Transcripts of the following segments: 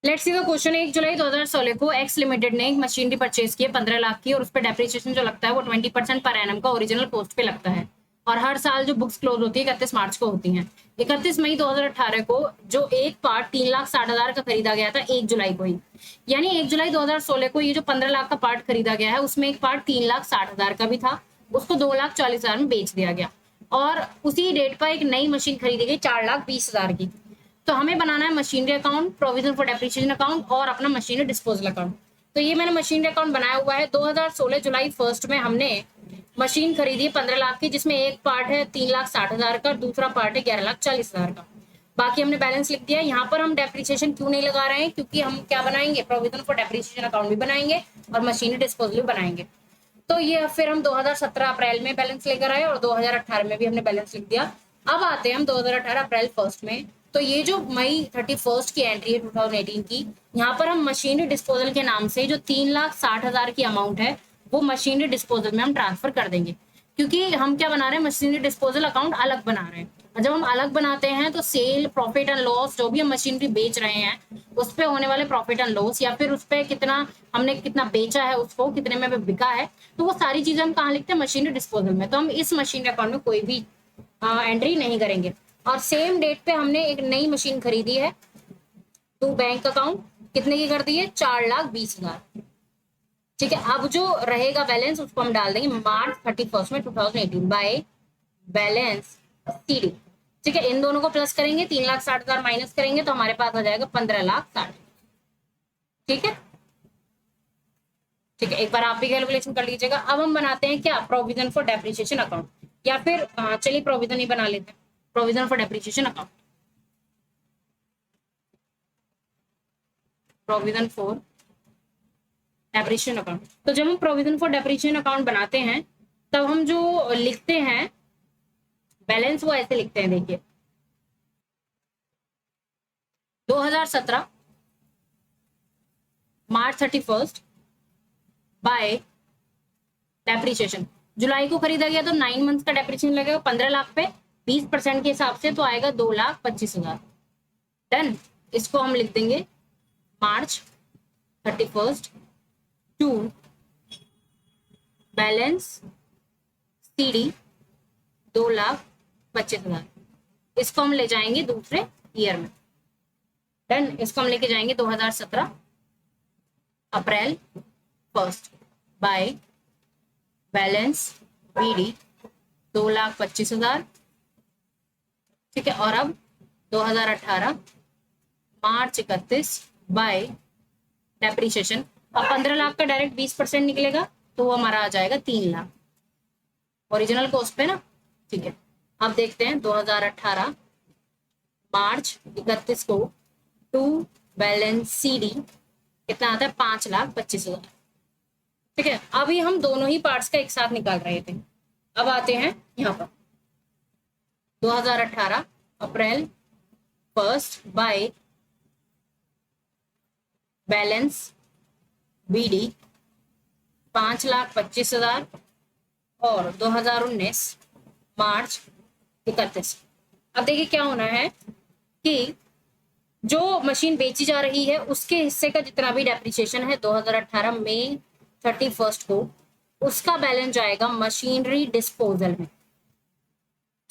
Let's see the question. 1 जुलाई 2016 को x limited ने एक मशीनरी परचेज की है 15 लाख की, और उस पर डेप्रिसिएशन जो लगता है वो 20% पर एनम का ओरिजिनल कॉस्ट पे लगता है। और हर साल जो बुक्स क्लोज होती है 31 मार्च को होती हैं। 31 मई 2018 को जो एक पार्ट 3,60,000 का खरीदा गया था 1 जुलाई को ही, यानी 1 जुलाई 2016 को ये जो 15 लाख का पार्ट खरीदा गया है उसमें एक पार्ट 3,60,000 का भी था, उसको 2,40,000 में बेच दिया गया। और उसी डेट पर एक नई मशीन खरीदी गई 4,20,000 की। तो हमें बनाना है machinery account, provision for depreciation account और अपना मशीनरी डिस्पोजल अकाउंट। तो ये मैंने मशीनरी अकाउंट बनाया हुआ है। 2016 जुलाई 1 में हमने मशीन खरीदी है 15 लाख की, जिसमें एक पार्ट है 3,60,000 का और दूसरा पार्ट है 11,40,000 का। बाकी हमने बैलेंस लिख दिया। यहाँ पर हम डेप्रिसिएशन क्यों नहीं लगा रहे हैं, क्योंकि हम क्या बनाएंगे, प्रोविजन फॉर डेप्रिसिएशन अकाउंट भी बनाएंगे और मशीनरी डिस्पोजल भी बनाएंगे। तो ये फिर हम 2017 अप्रैल में बैलेंस लेकर आए और 2018 में भी हमने बैलेंस लिख दिया। अब आते हैं हम 2018 अप्रैल 1 में। तो ये जो मई 31 की एंट्री है 2018 की, यहाँ पर हम मशीनरी डिस्पोजल के नाम से जो 3,60,000 की अमाउंट है वो मशीनरी डिस्पोजल में हम ट्रांसफर कर देंगे, क्योंकि हम क्या बना रहे हैं, मशीनरी डिस्पोजल अकाउंट अलग बना रहे हैं। और जब हम अलग बनाते हैं तो सेल, प्रॉफिट एंड लॉस, जो भी हम मशीनरी बेच रहे हैं उस पे होने वाले प्रॉफिट एंड लॉस, या फिर उस पे कितना हमने कितना बेचा है, उसको कितने में बिका है, तो वो सारी चीजें हम कहाँ लिखते हैं, मशीनरी डिस्पोजल में। तो हम इस मशीनरी अकाउंट में कोई भी एंट्री नहीं करेंगे। और सेम डेट पे हमने एक नई मशीन खरीदी है टू बैंक अकाउंट, कितने की कर दी है, 4,20,000। ठीक है, अब जो रहेगा बैलेंस उसको हम डाल देंगे मार्च 31 में 2018 बाय बैलेंस सीडी। ठीक है, इन दोनों को प्लस करेंगे, 3,60,000 माइनस करेंगे तो हमारे पास आ जाएगा 15,60,000। ठीक है, ठीक है, एक बार आप भी कैलकुलेशन कर लीजिएगा। अब हम बनाते हैं क्या, प्रोविजन फॉर डेप्रिसिएशन अकाउंट, या फिर चलिए प्रोविजन ही बना लेते हैं, provision for depreciation account. Provision for depreciation account. तो जब हम प्रोविजन फॉर डेप्रिसिएशन अकाउंट बनाते हैं तब हम जो लिखते हैं बैलेंस वो ऐसे लिखते हैं, देखिए 2017 मार्च 31 बाय डेप्रिसिएशन। जुलाई को खरीदा गया तो 9 मंथ का डेप्रिसिएशन लगेगा 15 लाख पे 20% के हिसाब से, तो आएगा 2,25,000। डन, इसको हम लिख देंगे मार्च 31 टू बैलेंस सीडी 2,25,000। इसको हम ले जाएंगे दूसरे ईयर में। डन, इसको हम लेके जाएंगे 2017 अप्रैल 1 बाय बैलेंस बीडी 2,25,000। ठीक है, और अब 2018 मार्च 31 बाय डेप्रिसिएशन। अब 15 लाख का डायरेक्ट 20% निकलेगा तो वो हमारा आ जाएगा 3 लाख ओरिजिनल कॉस्ट पे ना। ठीक है, अब देखते हैं 2018 मार्च 31 को टू बैलेंस सीडी कितना आता है, 5,25,000। ठीक है, अभी हम दोनों ही पार्ट्स का एक साथ निकाल रहे थे। अब आते हैं यहाँ पर 2018 अप्रैल 1 बाय बैलेंस बीडी 5,25,000 और 2019 मार्च 31। अब देखिए क्या होना है कि जो मशीन बेची जा रही है उसके हिस्से का जितना भी डेप्रिसिएशन है 2018 मई 31 को, उसका बैलेंस जाएगा मशीनरी डिस्पोजल में।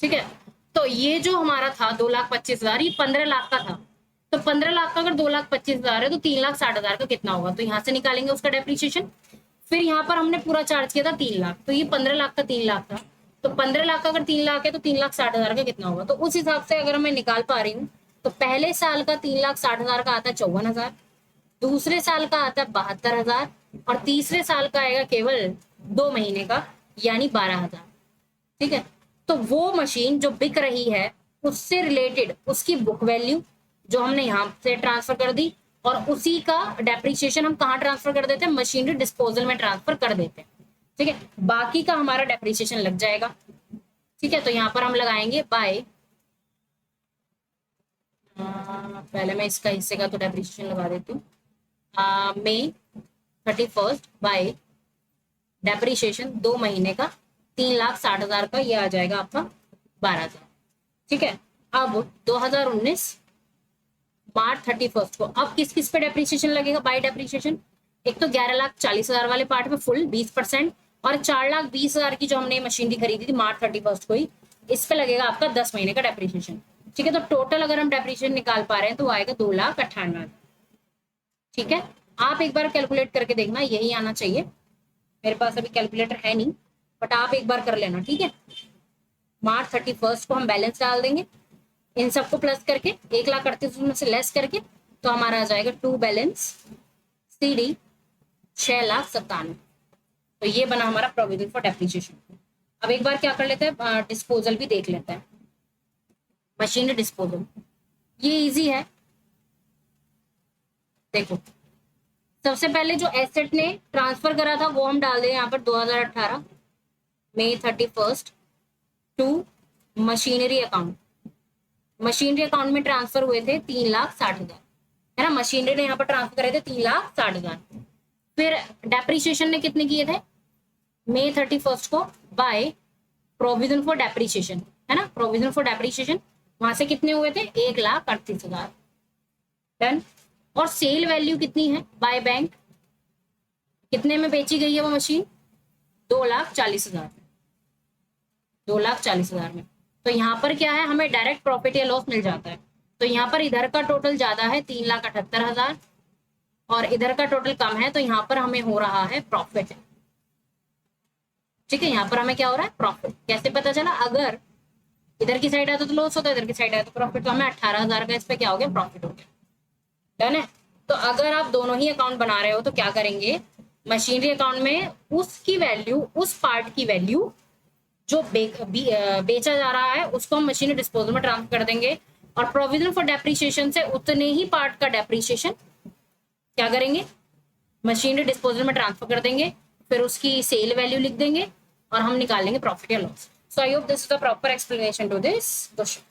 ठीक है, तो ये जो हमारा था 2,25,000, ये 15 लाख का था। तो 15 लाख का अगर 2,25,000 है तो 3,60,000 का कितना होगा, तो यहाँ से निकालेंगे उसका डेप्रिसिएशन। फिर यहाँ पर हमने पूरा चार्ज किया था 3 लाख, तो ये 15 लाख का 3 लाख था। तो 15 लाख का अगर 3 लाख है तो 3,60,000 का कितना होगा, तो उस हिसाब से अगर मैं निकाल पा रही हूँ तो पहले साल का 3,60,000 का आता है 54,000, दूसरे साल का आता है 72,000, और तीसरे साल का आएगा केवल 2 महीने का यानी 12,000। ठीक है, तो वो मशीन जो बिक रही है उससे रिलेटेड उसकी बुक वैल्यू जो हमने यहाँ से ट्रांसफर कर दी, और उसी का डेप्रिसिएशन हम कहाँ ट्रांसफर कर देते हैं, मशीनरी डिस्पोजल में ट्रांसफर कर देते हैं। ठीक है, बाकी का हमारा डेप्रिसिएशन लग जाएगा। ठीक है, तो यहाँ पर हम लगाएंगे बाय, पहले मैं इसका हिस्से का तो डेप्रिसिएशन लगा देती हूँ, मई 31 बाय डेप्रिसिएशन 2 महीने का 3,60,000 का, ये आ जाएगा आपका 12,000। ठीक है, अब 2019 मार्च 31 को। अब किस किस पे डेप्रिसिएशन लगेगा बाय डेप्रिसिएशन? एक तो 11,40,000 वाले पार्ट पे फुल 20%, और 4,20,000 की जो हमने मशीनरी खरीदी थी मार्च 31 को ही, इस पे लगेगा आपका 10 महीने का डेप्रिसिएशन। ठीक है, तो टोटल अगर हम डेप्रिसिएशन निकाल पा रहे हैं तो वो आएगा 2,98,000। ठीक है, आप एक बार कैलकुलेट करके देखना, यही आना चाहिए। मेरे पास अभी कैलकुलेटर है नहीं, बट आप एक बार कर लेना। ठीक है, मार्च 31 को हम बैलेंस डाल देंगे इन सबको प्लस करके, 1,38,000 में से लेस करके, तो हमारा आ जाएगा टू बैलेंस CD 6,97,000। तो ये बना हमारा प्रोविजन फॉर डेप्रिसिएशन। अब एक बार क्या कर लेते हैं, डिस्पोजल भी देख लेते हैं। मशीनरी डिस्पोजल ये इजी है। देखो, सबसे पहले जो एसेट ने ट्रांसफर करा था वो हम डाल दें यहाँ पर 2018 May 31 to machinery account. Machinery account में ट्रांसफर हुए थे 3,60,000, है ना। मशीनरी ने यहाँ पर ट्रांसफर करे थे 3,60,000। फिर डेप्रिसिएशन ने कितने किए थे मई 31 को बाय प्रोविजन फॉर डेप्रिसिएशन, है ना। प्रोविजन फॉर डेप्रिसिएशन वहां से कितने हुए थे 1,38,000। डन। और सेल वैल्यू कितनी है बाय बैंक, कितने में बेची गई है वो मशीन? 2,40,000, 2,40,000 में। तो यहाँ पर क्या है, हमें डायरेक्ट प्रॉफिट या लॉस मिल जाता है। तो यहाँ पर इधर का टोटल ज्यादा है 3,78,000, और इधर का टोटल कम है, तो यहाँ पर हमें हो रहा है प्रॉफिट। ठीक है, यहाँ पर हमें क्या हो रहा है प्रॉफिट। कैसे पता चला? अगर इधर की साइड आता तो लॉस होता, इधर की साइड आया तो प्रॉफिट। तो हमें 18,000 का इस पे क्या हो गया प्रॉफिट हो गया। डन है। तो अगर आप दोनों ही अकाउंट बना रहे हो तो क्या करेंगे, मशीनरी अकाउंट में उसकी वैल्यू, उस पार्ट की वैल्यू जो बेचा जा रहा है उसको हम मशीनरी डिस्पोजल में ट्रांसफर कर देंगे, और प्रोविजन फॉर डेप्रिसिएशन से उतने ही पार्ट का डेप्रिसिएशन क्या करेंगे मशीनरी डिस्पोजल में ट्रांसफर कर देंगे। फिर उसकी सेल वैल्यू लिख देंगे और हम निकालेंगे प्रॉफिट या loss. So I hope this is the proper explanation to this question.